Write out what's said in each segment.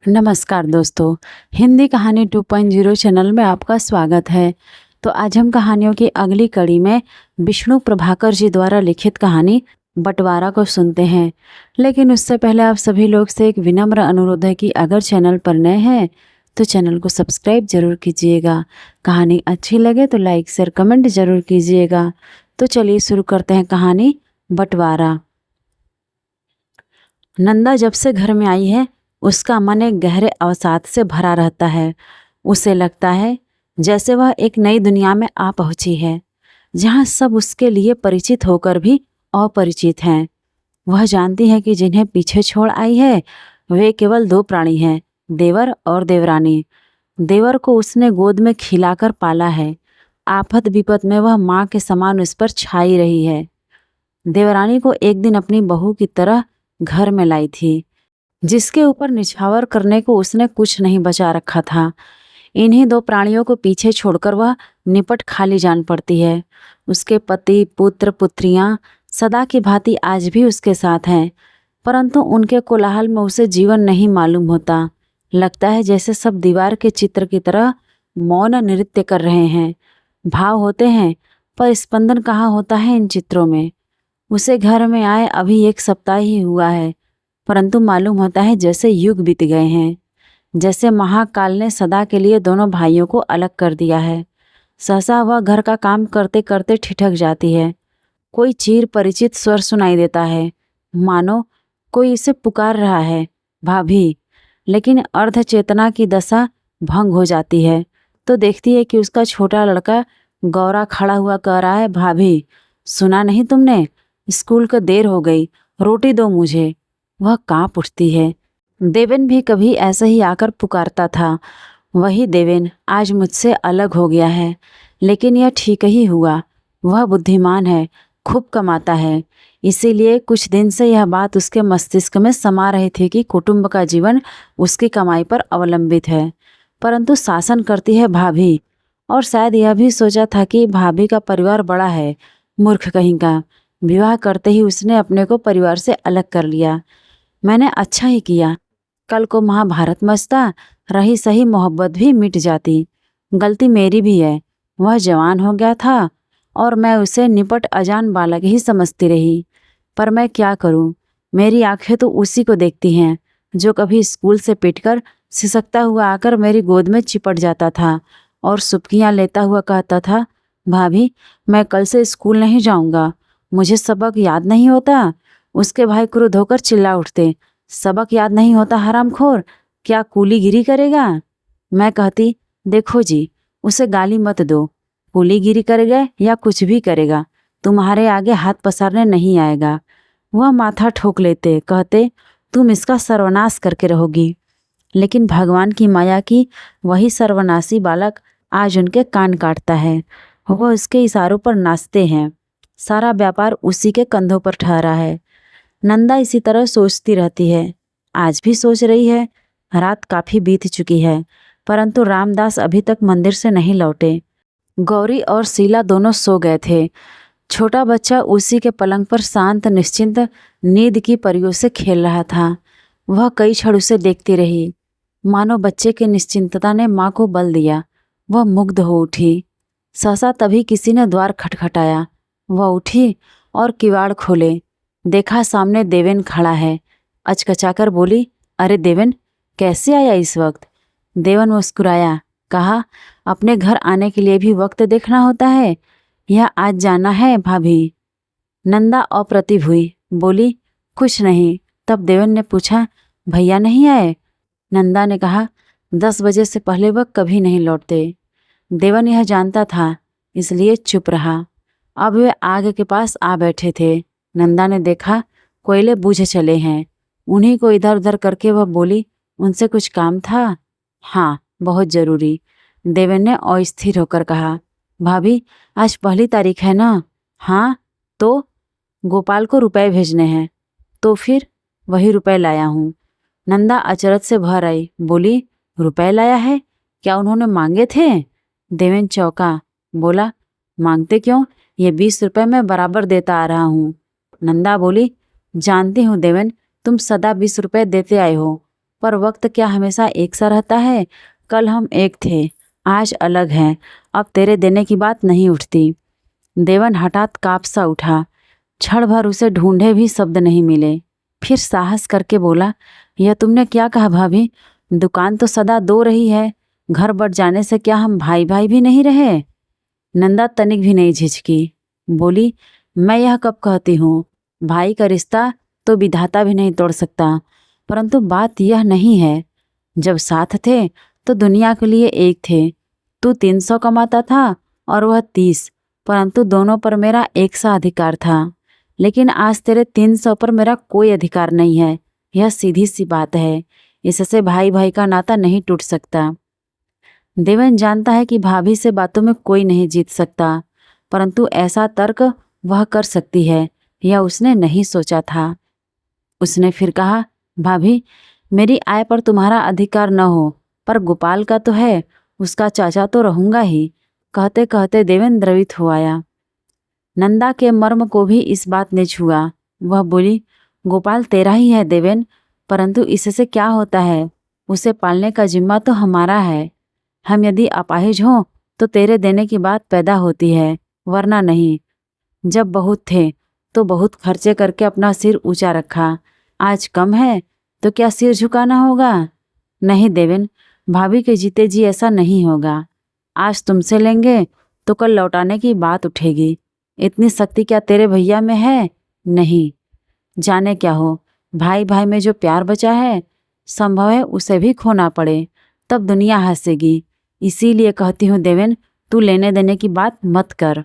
नमस्कार दोस्तों, हिंदी कहानी 2.0 चैनल में आपका स्वागत है। तो आज हम कहानियों की अगली कड़ी में विष्णु प्रभाकर जी द्वारा लिखित कहानी बंटवारा को सुनते हैं। लेकिन उससे पहले आप सभी लोग से एक विनम्र अनुरोध है कि अगर चैनल पर नए हैं तो चैनल को सब्सक्राइब जरूर कीजिएगा। कहानी अच्छी लगे तो लाइक शेयर कमेंट जरूर कीजिएगा। तो चलिए शुरू करते हैं कहानी बंटवारा। नंदा जब से घर में आई है उसका मन एक गहरे अवसाद से भरा रहता है। उसे लगता है जैसे वह एक नई दुनिया में आ पहुंची है, जहां सब उसके लिए परिचित होकर भी अपरिचित हैं। वह जानती है कि जिन्हें पीछे छोड़ आई है वे केवल दो प्राणी हैं, देवर और देवरानी। देवर को उसने गोद में खिलाकर पाला है। आफत विपत में वह माँ के समान उस पर छाई रही है। देवरानी को एक दिन अपनी बहू की तरह घर में लाई थी, जिसके ऊपर निछावर करने को उसने कुछ नहीं बचा रखा था। इन्हीं दो प्राणियों को पीछे छोड़कर वह निपट खाली जान पड़ती है। उसके पति पुत्र पुत्रियां सदा की भांति आज भी उसके साथ हैं, परंतु उनके कोलाहल में उसे जीवन नहीं मालूम होता। लगता है जैसे सब दीवार के चित्र की तरह मौन नृत्य कर रहे हैं। भाव होते हैं पर स्पंदन कहाँ होता है इन चित्रों में। उसे घर में आए अभी एक सप्ताह ही हुआ है, परंतु मालूम होता है जैसे युग बीत गए हैं, जैसे महाकाल ने सदा के लिए दोनों भाइयों को अलग कर दिया है। सहसा वह घर का काम करते करते ठिठक जाती है। कोई चीर परिचित स्वर सुनाई देता है, मानो कोई इसे पुकार रहा है, भाभी। लेकिन अर्ध चेतना की दशा भंग हो जाती है तो देखती है कि उसका छोटा लड़का गौरा खड़ा हुआ कह रहा है, भाभी सुना नहीं तुमने, स्कूल को देर हो गई, रोटी दो मुझे। वह कांप उठती है। देवेन भी कभी ऐसा ही आकर पुकारता था। वही देवेन आज मुझसे अलग हो गया है, लेकिन यह ठीक ही हुआ। वह बुद्धिमान है, खूब कमाता है, इसीलिए कुछ दिन से यह बात उसके मस्तिष्क में समा रही थी कि कुटुंब का जीवन उसकी कमाई पर अवलंबित है। परंतु शासन करती है भाभी, और शायद यह भी सोचा था कि भाभी का परिवार बड़ा है। मूर्ख कहीं का, विवाह करते ही उसने अपने को परिवार से अलग कर लिया। मैंने अच्छा ही किया, कल को महाभारत मचता, रही सही मोहब्बत भी मिट जाती। गलती मेरी भी है, वह जवान हो गया था और मैं उसे निपट अजान बालक ही समझती रही। पर मैं क्या करूं, मेरी आंखें तो उसी को देखती हैं जो कभी स्कूल से पिटकर सिसकता हुआ आकर मेरी गोद में चिपट जाता था और सुबकियां लेता हुआ कहता था, भाभी मैं कल से स्कूल नहीं जाऊंगा, मुझे सबक याद नहीं होता। उसके भाई क्रुद्ध होकर चिल्ला उठते, सबक याद नहीं होता हरामखोर, क्या कूलीगिरी करेगा। मैं कहती, देखो जी उसे गाली मत दो, कूलीगिरी करेगा या कुछ भी करेगा, तुम्हारे आगे हाथ पसारने नहीं आएगा। वह माथा ठोक लेते, कहते तुम इसका सर्वनाश करके रहोगी। लेकिन भगवान की माया की वही सर्वनाशी बालक आज उनके कान काटता है। वह उसके इशारों पर नाचते हैं। सारा व्यापार उसी के कंधों पर ठहरा है। नंदा इसी तरह सोचती रहती है, आज भी सोच रही है। रात काफी बीत चुकी है, परंतु रामदास अभी तक मंदिर से नहीं लौटे। गौरी और शीला दोनों सो गए थे। छोटा बच्चा उसी के पलंग पर शांत निश्चिंत नींद की परियों से खेल रहा था। वह कई क्षण उसे देखती रही, मानो बच्चे की निश्चिंतता ने माँ को बल दिया। वह मुग्ध हो उठी। सहसा तभी किसी ने द्वार खटखटाया। वह उठी और किवाड़ खोले। देखा सामने देवेन खड़ा है। अचकचाकर बोली, अरे देवेन कैसे आया इस वक्त। देवन मुस्कुराया, कहा, अपने घर आने के लिए भी वक्त देखना होता है, यह आज जाना है भाभी। नंदा अप्रतिभ हुई, बोली, कुछ नहीं। तब देवन ने पूछा, भैया नहीं आए। नंदा ने कहा, 10 बजे से पहले वह कभी नहीं लौटते। देवन यह जानता था, इसलिए चुप रहा। अब वे आग के पास आ बैठे थे। नंदा ने देखा कोयले बुझ चले हैं। उन्हीं को इधर उधर करके वह बोली, उनसे कुछ काम था। हाँ, बहुत जरूरी। देवेन ने अस्थिर होकर कहा, भाभी आज 1 तारीख है ना। हाँ तो गोपाल को रुपए भेजने हैं। तो फिर वही रुपए लाया हूँ। नंदा अचरज से भर आई, बोली, रुपए लाया है, क्या उन्होंने मांगे थे। देवेन चौंका, बोला, मांगते क्यों, ये 20 रुपए मैं बराबर देता आ रहा हूँ। नंदा बोली, जानती हूँ देवेन, तुम सदा 20 रुपए देते आए हो, पर वक्त क्या हमेशा एक सा रहता है? कल हम एक थे, आज अलग हैं। अब तेरे देने की बात नहीं उठती। देवन हठात काँप सा उठा। क्षण भर उसे ढूंढे भी शब्द नहीं मिले। फिर साहस करके बोला, यह तुमने क्या कहा भाभी? दुकान तो सदा दो रही है, घर बढ़ जाने से क्या हम भाई भाई भी नहीं रहे? नंदा तनिक भी नहीं झिझकी, बोली, मैं यह कब कहती हूँ? भाई का रिश्ता तो विधाता भी नहीं तोड़ सकता। परंतु बात यह नहीं है, जब साथ थे तो दुनिया के लिए एक थे। तू 300 कमाता था और वह 30, परंतु दोनों पर मेरा एक सा अधिकार था। लेकिन आज तेरे 300 पर मेरा कोई अधिकार नहीं है। यह सीधी सी बात है। इससे भाई भाई का नाता नहीं टूट सकता। देवन जानता है कि भाभी से बातों में कोई नहीं जीत सकता, परंतु ऐसा तर्क वह कर सकती है, यह उसने नहीं सोचा था। उसने फिर कहा, भाभी, मेरी आय पर तुम्हारा अधिकार न हो, पर गोपाल का तो है, उसका चाचा तो रहूंगा ही। कहते कहते देवेन द्रवित हो आया। नंदा के मर्म को भी इस बात ने छुआ। वह बोली, गोपाल तेरा ही है देवेन, परंतु इससे क्या होता है? उसे पालने का जिम्मा तो हमारा है। हम यदि अपाहिज हों तो तेरे देने की बात पैदा होती है, वरना नहीं। जब बहुत थे तो बहुत खर्चे करके अपना सिर ऊंचा रखा, आज कम है तो क्या सिर झुकाना होगा? नहीं देवेन, भाभी के जीते जी ऐसा नहीं होगा। आज तुमसे लेंगे तो कल लौटाने की बात उठेगी। इतनी शक्ति क्या तेरे भैया में है? नहीं। जाने क्या हो, भाई भाई में जो प्यार बचा है, संभव है उसे भी खोना पड़े, तब दुनिया हंसेगी। इसीलिए कहती हूँ देवेन, तू लेने देने की बात मत कर।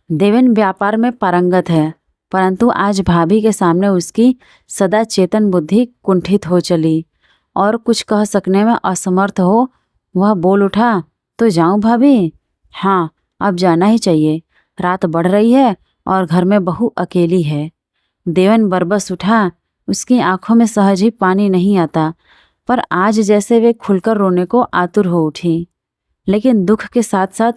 देवेन व्यापार में पारंगत है, परंतु आज भाभी के सामने उसकी सदा चेतन बुद्धि कुंठित हो चली और कुछ कह सकने में असमर्थ हो वह बोल उठा, तो जाऊं भाभी? हाँ, अब जाना ही चाहिए। रात बढ़ रही है और घर में बहू अकेली है। देवन बरबस उठा। उसकी आंखों में सहज ही पानी नहीं आता, पर आज जैसे वे खुलकर रोने को आतुर हो उठी। लेकिन दुख के साथ साथ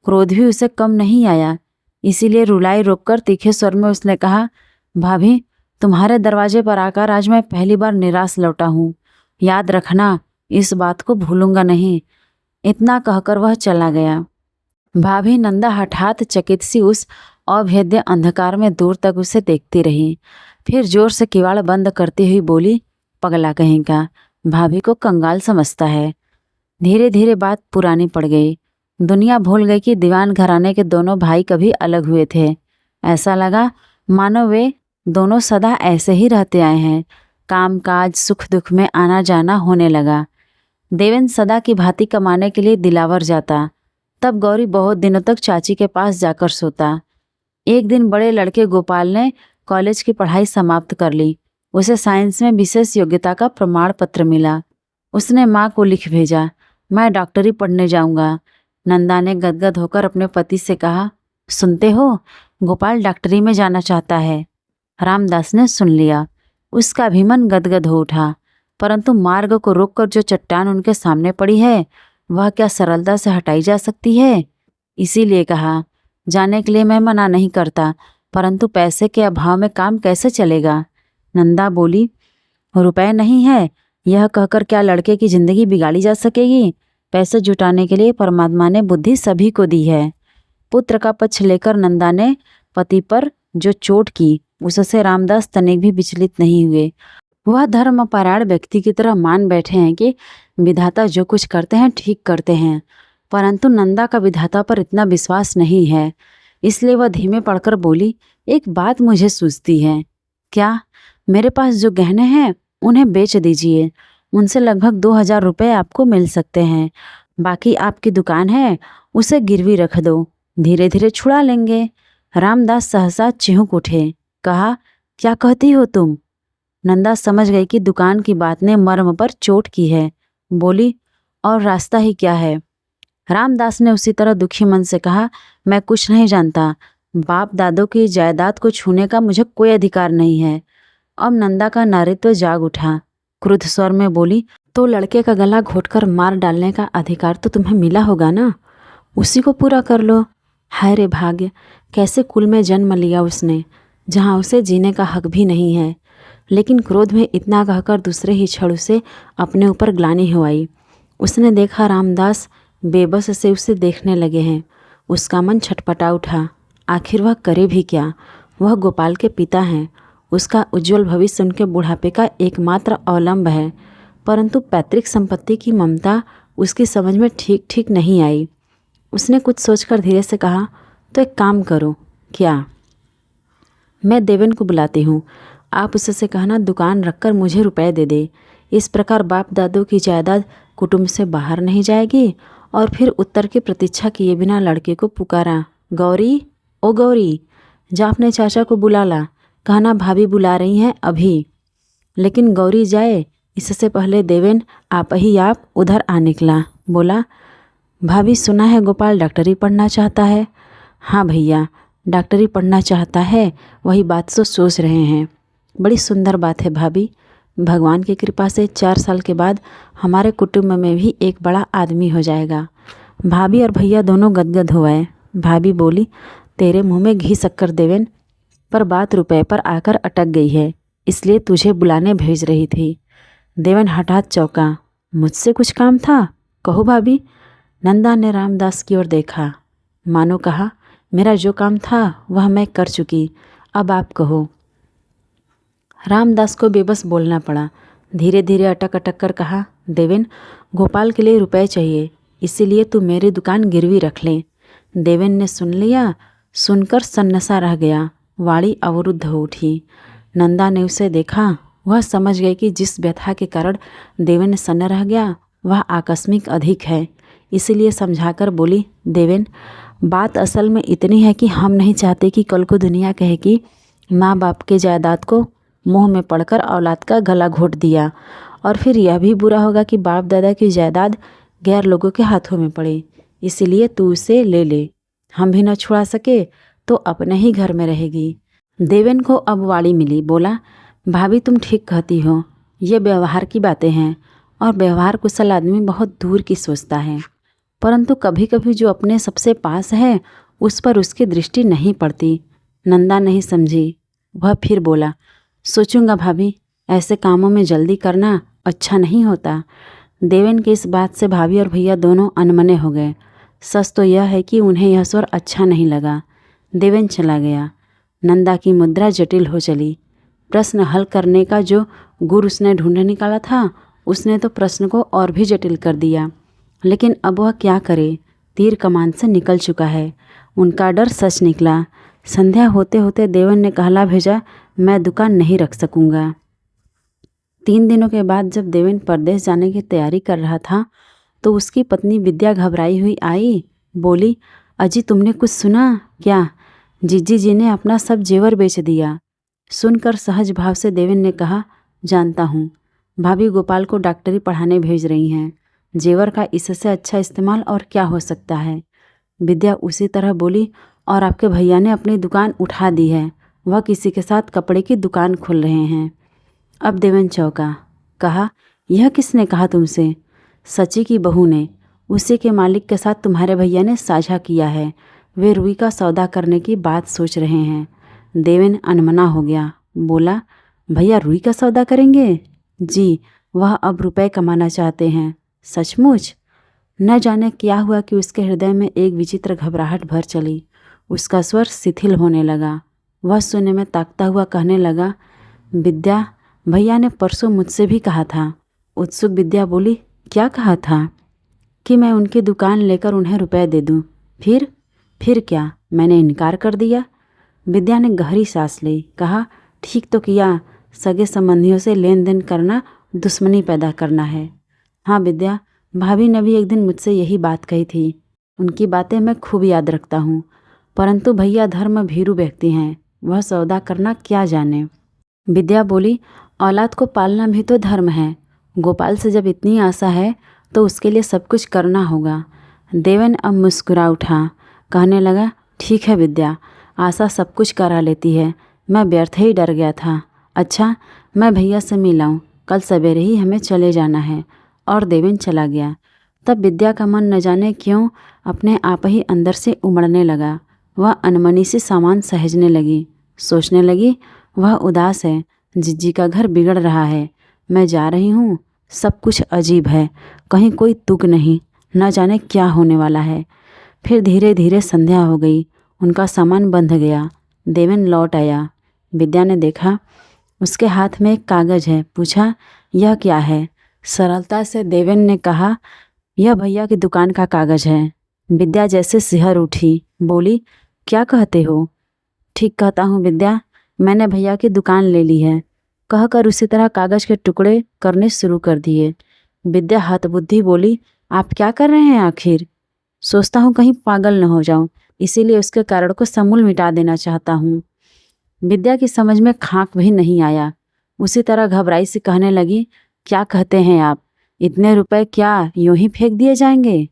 क्रोध भी उसे कम नहीं आया। इसीलिए रुलाई रोककर तीखे स्वर में उसने कहा, भाभी, तुम्हारे दरवाजे पर आकर आज मैं पहली बार निराश लौटा हूँ। याद रखना, इस बात को भूलूंगा नहीं। इतना कहकर वह चला गया। भाभी नंदा हठात चकित सी उस अभेद्य अंधकार में दूर तक उसे देखती रही। फिर जोर से किवाड़ बंद करती हुई बोली, पगला कहेगा, भाभी को कंगाल समझता है। धीरे धीरे बात पुरानी पड़ गई। दुनिया भूल गई कि दीवान घराने के दोनों भाई कभी अलग हुए थे। ऐसा लगा मानो वे दोनों सदा ऐसे ही रहते आए हैं। काम काज सुख दुख में आना जाना होने लगा। देवेन सदा की भांति कमाने के लिए दिलावर जाता। तब गौरी बहुत दिनों तक चाची के पास जाकर सोता। एक दिन बड़े लड़के गोपाल ने कॉलेज की पढ़ाई समाप्त कर ली। उसे साइंस में विशेष योग्यता का प्रमाण पत्र मिला। उसने माँ को लिख भेजा, मैं डॉक्टरी पढ़ने जाऊंगा। नंदा ने गदगद होकर अपने पति से कहा, सुनते हो, गोपाल डॉक्टरी में जाना चाहता है। रामदास ने सुन लिया। उसका भी मन गदगद हो उठा, परंतु मार्ग को रोककर जो चट्टान उनके सामने पड़ी है वह क्या सरलता से हटाई जा सकती है? इसीलिए कहा, जाने के लिए मैं मना नहीं करता, परंतु पैसे के अभाव में काम कैसे चलेगा? नंदा बोली, रुपए नहीं है यह कहकर क्या लड़के की जिंदगी बिगाड़ी जा सकेगी? पैसे जुटाने के लिए परमात्मा ने बुद्धि सभी को दी है। पुत्र का पक्ष लेकर नंदा ने पति पर जो चोट की, उससे रामदास तनिक भी विचलित नहीं हुए। वह धर्मपरायण व्यक्ति की तरह मान बैठे हैं कि विधाता जो कुछ करते हैं ठीक करते हैं, परंतु नंदा का विधाता पर इतना विश्वास नहीं है। इसलिए वह धीमे पड़कर बोली, एक बात मुझे सूझती है। क्या? मेरे पास जो गहने हैं उन्हें बेच दीजिए, उनसे लगभग 2000 रुपये आपको मिल सकते हैं। बाकी आपकी दुकान है, उसे गिरवी रख दो, धीरे धीरे छुड़ा लेंगे। रामदास सहसा चिहुक उठे। कहा, क्या कहती हो तुम? नंदा समझ गई कि दुकान की बात ने मर्म पर चोट की है। बोली, और रास्ता ही क्या है? रामदास ने उसी तरह दुखी मन से कहा, मैं कुछ नहीं जानता। बाप दादों की जायदाद को छूने का मुझे कोई अधिकार नहीं है। अब नंदा का नारित्व जाग उठा। क्रुद्ध स्वर में बोली, तो लड़के का गला घोटकर मार डालने का अधिकार तो तुम्हें मिला होगा ना, उसी को पूरा कर लो। हाय रे भाग्य, कैसे कुल में जन्म लिया उसने जहाँ उसे जीने का हक भी नहीं है। लेकिन क्रोध में इतना कहकर दूसरे ही क्षण उसे अपने ऊपर ग्लानि हो आई। उसने देखा रामदास बेबस से उसे देखने लगे हैं। उसका मन छटपटा उठा। आखिर वह करे भी क्या? वह गोपाल के पिता हैं। उसका उज्जवल भविष्य उनके बुढ़ापे का एकमात्र अवलंब है। परंतु पैतृक संपत्ति की ममता उसकी समझ में ठीक ठीक नहीं आई। उसने कुछ सोचकर धीरे से कहा, तो एक काम करो। क्या? मैं देवेन को बुलाती हूँ। आप उससे कहना दुकान रखकर मुझे रुपए दे दे। इस प्रकार बाप दादों की जायदाद कुटुंब से बाहर नहीं जाएगी। और फिर उत्तर की प्रतीक्षा किए बिना लड़के को पुकारा, गौरी, ओ गौरी, जा अपने चाचा को बुला ला। कहना भाभी बुला रही हैं अभी। लेकिन गौरी जाए इससे पहले देवेन आप उधर आ निकला। बोला, भाभी सुना है गोपाल डॉक्टरी पढ़ना चाहता है। हाँ भैया, डॉक्टरी पढ़ना चाहता है, वही बात तो सोच रहे हैं। बड़ी सुंदर बात है भाभी। भगवान की कृपा से 4 साल के बाद हमारे कुटुंब में भी एक बड़ा आदमी हो जाएगा। भाभी और भैया दोनों गदगद हो गए। भाभी बोली, तेरे मुंह में घी शक्कर देवेन, पर बात रुपए पर आकर अटक गई है, इसलिए तुझे बुलाने भेज रही थी। देवेन हठात चौंका। मुझसे कुछ काम था? कहो भाभी। नंदा ने रामदास की ओर देखा, मानो कहा, मेरा जो काम था वह मैं कर चुकी, अब आप कहो। रामदास को बेबस बोलना पड़ा। धीरे धीरे अटक अटक कर कहा, देवेन, गोपाल के लिए रुपए चाहिए, इसीलिए तू मेरी दुकान गिरवी रख ले। देवेन ने सुन लिया। सुनकर सन्नसा रह गया। वाणी अवरुद्ध हो उठी। नंदा ने उसे देखा। वह समझ गई कि जिस व्यथा के कारण देवेन सन्न रह गया वह आकस्मिक अधिक है। इसीलिए समझाकर बोली, देवेन, बात असल में इतनी है कि हम नहीं चाहते कि कल को दुनिया कहे कि माँ बाप के जायदाद को मुंह में पड़कर औलाद का गला घोट दिया। और फिर यह भी बुरा होगा कि बाप दादा की जायदाद गैर लोगों के हाथों में पड़े। इसीलिए तू उसे ले ले। हम भी न छुड़ा सके तो अपने ही घर में रहेगी। देवेन को अब वाणी मिली। बोला, भाभी तुम ठीक कहती हो, ये व्यवहार की बातें हैं और व्यवहार कुशल आदमी बहुत दूर की सोचता है, परंतु कभी कभी जो अपने सबसे पास है उस पर उसकी दृष्टि नहीं पड़ती। नंदा नहीं समझी। वह फिर बोला, सोचूंगा भाभी, ऐसे कामों में जल्दी करना अच्छा नहीं होता। देवेन की इस बात से भाभी और भैया दोनों अनमने हो गए। सच तो यह है कि उन्हें यह स्वर अच्छा नहीं लगा। देवेन चला गया। नंदा की मुद्रा जटिल हो चली। प्रश्न हल करने का जो गुर उसने ढूंढ निकाला था उसने तो प्रश्न को और भी जटिल कर दिया। लेकिन अब वह क्या करे? तीर कमान से निकल चुका है। उनका डर सच निकला। संध्या होते होते देवेन ने कहला भेजा, मैं दुकान नहीं रख सकूंगा। 3 दिनों के बाद जब देवेन परदेश जाने की तैयारी कर रहा था तो उसकी पत्नी विद्या घबराई हुई आई। बोली, अजी तुमने कुछ सुना क्या? जीजी जी ने अपना सब जेवर बेच दिया। सुनकर सहज भाव से देवेन ने कहा, जानता हूँ, भाभी गोपाल को डॉक्टरी पढ़ाने भेज रही हैं। जेवर का इससे अच्छा इस्तेमाल और क्या हो सकता है? विद्या उसी तरह बोली, और आपके भैया ने अपनी दुकान उठा दी है, वह किसी के साथ कपड़े की दुकान खोल रहे हैं। अब देवेन चौंका। कहा, यह किसने कहा तुमसे? सची की बहू ने। उसी के मालिक के साथ तुम्हारे भैया ने साझा किया है। वे रुई का सौदा करने की बात सोच रहे हैं। देवेन अनमना हो गया। बोला, भैया रुई का सौदा करेंगे? जी, वह अब रुपए कमाना चाहते हैं। सचमुच? न जाने क्या हुआ कि उसके हृदय में एक विचित्र घबराहट भर चली। उसका स्वर शिथिल होने लगा। वह सुनने में ताकता हुआ कहने लगा, विद्या, भैया ने परसों मुझसे भी कहा था। उत्सुक विद्या बोली, क्या कहा था? कि मैं उनकी दुकान लेकर उन्हें रुपए दे दूं। फिर क्या? मैंने इनकार कर दिया। विद्या ने गहरी सांस ली। कहा, ठीक तो किया, सगे संबंधियों से लेन देन करना दुश्मनी पैदा करना है। हाँ विद्या, भाभी ने भी एक दिन मुझसे यही बात कही थी। उनकी बातें मैं खूब याद रखता हूँ, परंतु भैया धर्म भीरू व्यक्ति हैं, वह सौदा करना क्या जाने। विद्या बोली, औलाद को पालना भी तो धर्म है। गोपाल से जब इतनी आशा है तो उसके लिए सब कुछ करना होगा। देवेन अब मुस्कुरा उठा। कहने लगा, ठीक है विद्या, आशा सब कुछ करा लेती है, मैं व्यर्थ ही डर गया था। अच्छा, मैं भैया से मिलाऊं, कल सवेरे ही हमें चले जाना है। और देवेन चला गया। तब विद्या का मन न जाने क्यों अपने आप ही अंदर से उमड़ने लगा। वह अनमनी से सामान सहेजने लगी। सोचने लगी, वह उदास है, जिज्जी का घर बिगड़ रहा है। मैं जा रही हूँ। सब कुछ अजीब है, कहीं कोई तुक नहीं, न जाने क्या होने वाला है। फिर धीरे धीरे संध्या हो गई। उनका सामान बंध गया। देवेन लौट आया। विद्या ने देखा उसके हाथ में एक कागज़ है। पूछा, यह क्या है? सरलता से देवेन ने कहा, यह भैया की दुकान का कागज़ है। विद्या जैसे सिहर उठी, बोली, क्या कहते हो? ठीक कहता हूँ विद्या, मैंने भैया की दुकान ले ली है, कहकर उसी तरह कागज़ के टुकड़े करने शुरू कर दिए। विद्या हतबुद्धि बोली, आप क्या कर रहे हैं आखिर? सोचता हूँ कहीं पागल न हो जाऊँ, इसीलिए उसके कारण को समूल मिटा देना चाहता हूँ। विद्या की समझ में खाक भी नहीं आया। उसी तरह घबराई से कहने लगी, क्या कहते हैं आप? इतने रुपए क्या यूं ही फेंक दिए जाएंगे?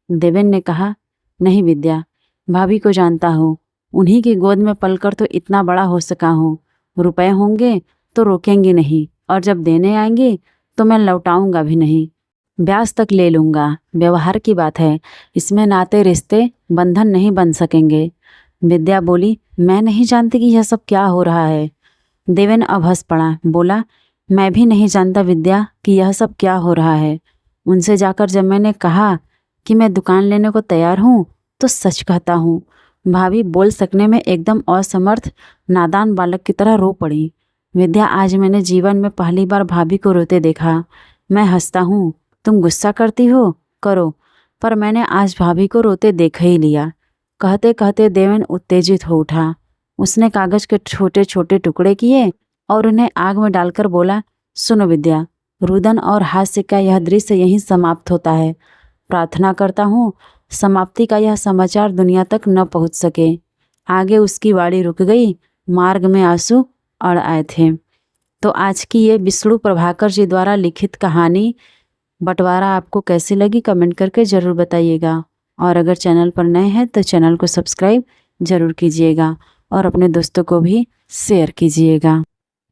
देवेन ने कहा, नहीं विद्या, भाभी को जानता हूँ, उन्हीं की गोद में पलकर तो इतना बड़ा हो सका हूँ। रुपए होंगे तो रोकेंगे नहीं, और जब देने आएंगे तो मैं लौटाऊंगा भी नहीं, ब्याज तक ले लूँगा। व्यवहार की बात है, इसमें नाते रिश्ते बंधन नहीं बन सकेंगे। विद्या बोली, मैं नहीं जानती कि यह सब क्या हो रहा है। देवेन अब हंस पड़ा, बोला, मैं भी नहीं जानता विद्या कि यह सब क्या हो रहा है। उनसे जाकर जब मैंने कहा कि मैं दुकान लेने को तैयार हूँ तो सच कहता हूँ, भाभी बोल सकने में एकदम असमर्थ नादान बालक की तरह रो पड़ी। विद्या, आज मैंने जीवन में पहली बार भाभी को रोते देखा। मैं हंसता हूँ, तुम गुस्सा करती हो, करो, पर मैंने आज भाभी को रोते देख ही लिया। कहते कहते देवेन उत्तेजित हो उठा। उसने कागज के छोटे छोटे टुकड़े किए और उन्हें आग में डालकर बोला, सुनो विद्या, रुदन और हास्य का यह दृश्य यहीं समाप्त होता है। प्रार्थना करता हूँ समाप्ति का यह समाचार दुनिया तक न पहुँच सके। आगे उसकी वाणी रुक गई। मार्ग में आंसू अड़ आए थे। तो आज की ये विष्णु प्रभाकर जी द्वारा लिखित कहानी बंटवारा आपको कैसी लगी कमेंट करके ज़रूर बताइएगा। और अगर चैनल पर नए हैं तो चैनल को सब्सक्राइब ज़रूर कीजिएगा और अपने दोस्तों को भी शेयर कीजिएगा।